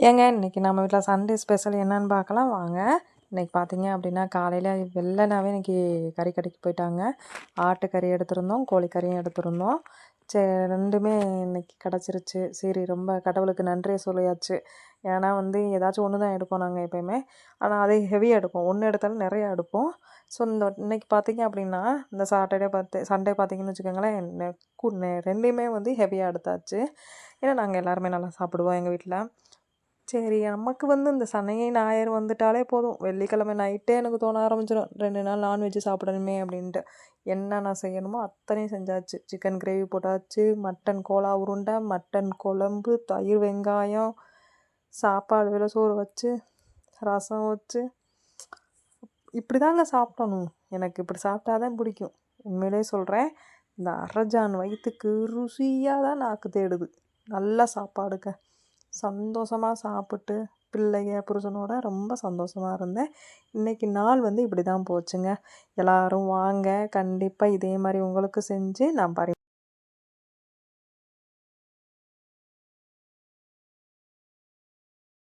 ஏங்க இன்றைக்கி நம்ம வீட்டில் சண்டே ஸ்பெஷல் என்னன்னு பார்க்கலாம் வாங்க. இன்றைக்கி பார்த்தீங்க அப்படின்னா காலையில் வெள்ளனாவே இன்றைக்கி கறி கடைக்கு போயிட்டாங்க. ஆட்டுக்கறி எடுத்திருந்தோம், கோழிக்கறியும் எடுத்திருந்தோம். சரி ரெண்டுமே இன்றைக்கி கிடச்சிருச்சு. சரி ரொம்ப கடவுளுக்கு நன்றியை சொல்லியாச்சு. ஏன்னா ஏதாச்சும் ஒன்று தான் எடுப்போம் நாங்கள் எப்போயுமே. ஆனால் அதே ஹெவியாக எடுப்போம், ஒன்று எடுத்தாலும் நிறையா எடுப்போம். ஸோ இன்றைக்கி பார்த்தீங்க அப்படின்னா இந்த சண்டே பார்த்தீங்கன்னு வச்சுக்கோங்களேன், ரெண்டையுமே ஹெவியாக எடுத்தாச்சு. ஏன்னா நாங்கள் எல்லாருமே நல்லா சாப்பிடுவோம் எங்கள் வீட்டில். சரி நமக்கு இந்த சனி ஞாயிறு வந்துட்டாலே போதும், வெள்ளிக்கிழமை நைட்டே எனக்கு தோண ஆரம்பிச்சிடும் 2 நாள் நான்வெஜ் சாப்பிடணுமே அப்படின்ட்டு. என்னென்ன செய்யணுமோ அத்தனையும் செஞ்சாச்சு. சிக்கன் கிரேவி போட்டாச்சு, மட்டன் கோலா உருண்டை, மட்டன் குழம்பு, தயிர் வெங்காயம், சாப்பாடு வெள்ளை சோறு வச்சு, ரசம் வச்சு, இப்படி தாங்க சாப்பிடணும். எனக்கு இப்படி சாப்பிட்டாதான் பிடிக்கும். உண்மையிலே சொல்கிறேன், இந்த அரஜான் வயிற்றுக்கு ருசியாக தான் நாக்கு தேடுது. நல்ல சாப்பாடுங்க. சந்தோஷமாக சாப்பிட்டு பிள்ளைங்க புருஷனோட ரொம்ப சந்தோஷமாக இருந்தேன். இன்றைக்கி நாள் இப்படி தான் போச்சுங்க. எல்லோரும் வாங்க, கண்டிப்பாக இதே மாதிரி உங்களுக்கு செஞ்சு நான்